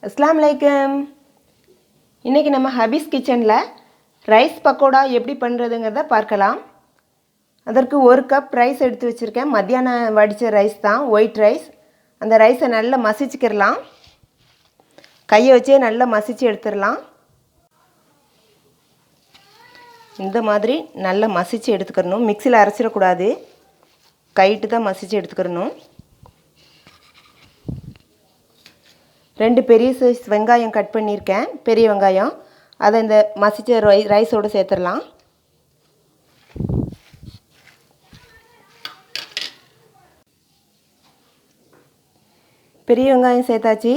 அஸ்ஸலாமு அலைக்கும். இன்றைக்கி நம்ம ஹபீஸ் கிச்சனில் ரைஸ் பக்கோடா எப்படி பண்ணுறதுங்கிறத பார்க்கலாம். அதற்கு 1 கப் ரைஸ் எடுத்து வச்சுருக்கேன். மத்தியானம் வடித்த ரைஸ் தான், ஒயிட் ரைஸ். அந்த ரைஸை நல்லா மசிச்சுக்கிடலாம். கையை வச்சே நல்லா மசிச்சு எடுத்துடலாம். இந்த மாதிரி நல்லா மசிச்சு எடுத்துக்கிறணும். மிக்சியில் அரைச்சிடக்கூடாது, கைட்டு தான் மசிச்சு எடுத்துக்கிறணும். 2 பெரிய சைஸ் வெங்காயம் கட் பண்ணியிருக்கேன், பெரிய வெங்காயம். அதை இந்த மசிச்ச ரைஸோடு சேர்த்துடலாம். பெரிய வெங்காயம் சேர்த்தாச்சு.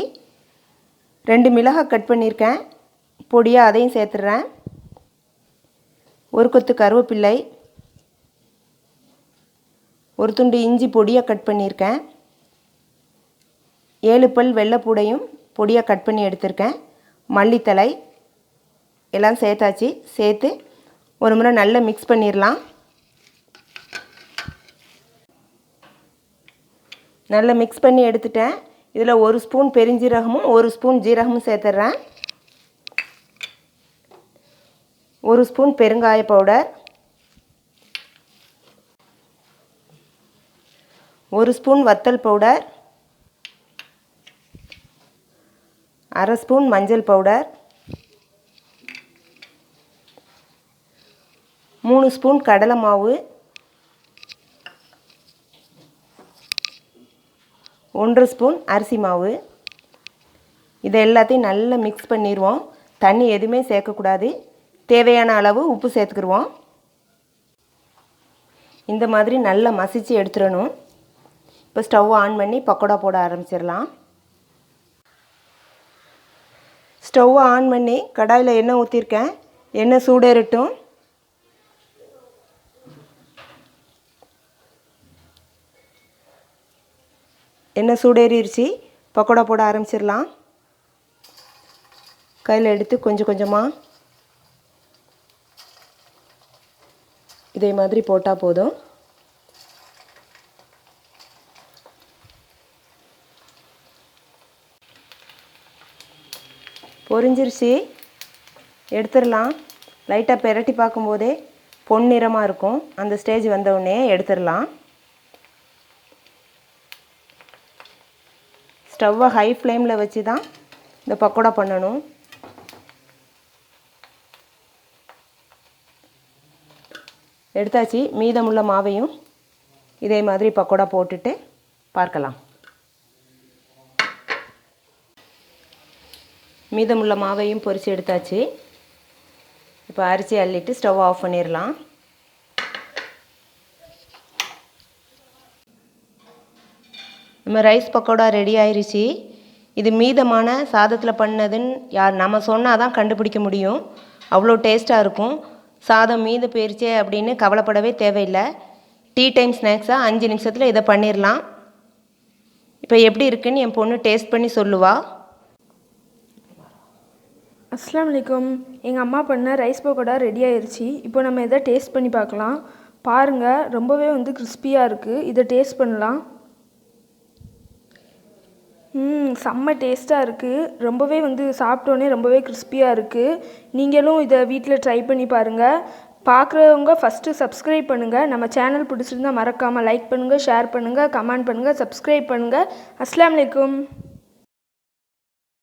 2 மிளகாய் கட் பண்ணியிருக்கேன், பொடியாக அதையும் சேர்த்துடுறேன். 1 கொத்து கருவேப்பிள்ளை, 1 துண்டு இஞ்சி பொடியாக கட் பண்ணியிருக்கேன். 7 பல் வெள்ளைப்பூடையும் பொடியாக கட் பண்ணி எடுத்திருக்கேன். மல்லித்தலை எல்லாம் சேர்த்தாச்சு. சேர்த்து ஒரு முறை நல்லா மிக்ஸ் பண்ணிடலாம். நல்லா மிக்ஸ் பண்ணி எடுத்துட்டேன். இதில் 1 ஸ்பூன் பெருஞ்சீரகமும் 1 ஸ்பூன் ஜீரகமும் சேர்த்துட்றேன். 1 ஸ்பூன் பெருங்காய பவுடர், 1 ஸ்பூன் வத்தல் பவுடர், 1/2 ஸ்பூன் மஞ்சள் பவுடர், 3 ஸ்பூன் கடலை மாவு, 1 ஸ்பூன் அரிசி மாவு. இதை எல்லாத்தையும் நல்லா மிக்ஸ் பண்ணிடுவோம். தண்ணி எதுவுமே சேர்க்கக்கூடாது. தேவையான அளவு உப்பு சேர்த்துக்கிடுவோம். இந்த மாதிரி நல்லா மசிச்சு எடுத்துடணும். இப்போ ஸ்டவ் ஆன் பண்ணி பக்கோடா போட ஆரம்பிச்சிடலாம். ஸ்டவ் ஆன் பண்ணி கடாயில் எண்ணெய் ஊற்றிருக்கேன். எண்ணெய் சூடேறட்டும். எண்ணெய் சூடேறிடுச்சு. பக்கோடா போட ஆரம்பிச்சிடலாம். கையில் எடுத்து கொஞ்சம் கொஞ்சமாக இதே மாதிரி போட்டால் போதும். பொரிஞ்சிருச்சு, எடுத்துடலாம். லைட்டாக பெரட்டி பார்க்கும்போதே பொன்னிறமாக இருக்கும். அந்த ஸ்டேஜ் வந்தவுடனே எடுத்துடலாம். ஸ்டவ்வை ஹை ஃப்ளேமில் வச்சு தான் இந்த பக்கோடா பண்ணணும். எடுத்தாச்சு. மீதமுள்ள மாவையும் இதே மாதிரி பக்கோடா போட்டுட்டு பார்க்கலாம். மீதமுள்ள மாவையும் பொரித்து எடுத்தாச்சு. இப்போ அரிசி அள்ளிட்டு ஸ்டவ் ஆஃப் பண்ணிடலாம். நம்ம ரைஸ் பக்கோடா ரெடி ஆயிடுச்சு. இது மீதமான சாதத்தில் பண்ணதுன்னு நம்ம சொன்னால் தான் கண்டுபிடிக்க முடியும். அவ்வளோ டேஸ்ட்டாக இருக்கும். சாதம் மீது போயிருச்சே அப்படின்னு கவலைப்படவே தேவையில்லை. டீ டைம் ஸ்நாக்ஸாக 5 நிமிஷத்தில் இதை பண்ணிடலாம். இப்போ எப்படி இருக்குன்னு என் பொண்ணு டேஸ்ட் பண்ணி சொல்லுவா. அஸ்ஸலாமு அலைக்கும். எங்கள் அம்மா பண்ண ரைஸ் பக்கோடா ரெடி ஆயிடுச்சு. இப்போ நம்ம இதை டேஸ்ட் பண்ணி பார்க்கலாம். பாருங்கள், ரொம்பவே கிறிஸ்பியாக இருக்குது. இதை டேஸ்ட் பண்ணலாம். செம்ம டேஸ்ட்டாக இருக்குது. ரொம்பவே சாப்பிட்டோன்னே ரொம்பவே கிறிஸ்பியாக இருக்குது. நீங்களும் இதை வீட்டில் ட்ரை பண்ணி பாருங்கள். பார்க்குறவங்க ஃபஸ்ட்டு சப்ஸ்கிரைப் பண்ணுங்கள். நம்ம சேனல் பிடிச்சிருந்தால் மறக்காமல் லைக் பண்ணுங்கள், ஷேர் பண்ணுங்கள், கமெண்ட் பண்ணுங்கள், சப்ஸ்கிரைப் பண்ணுங்கள். அஸ்ஸலாமு அலைக்கும்.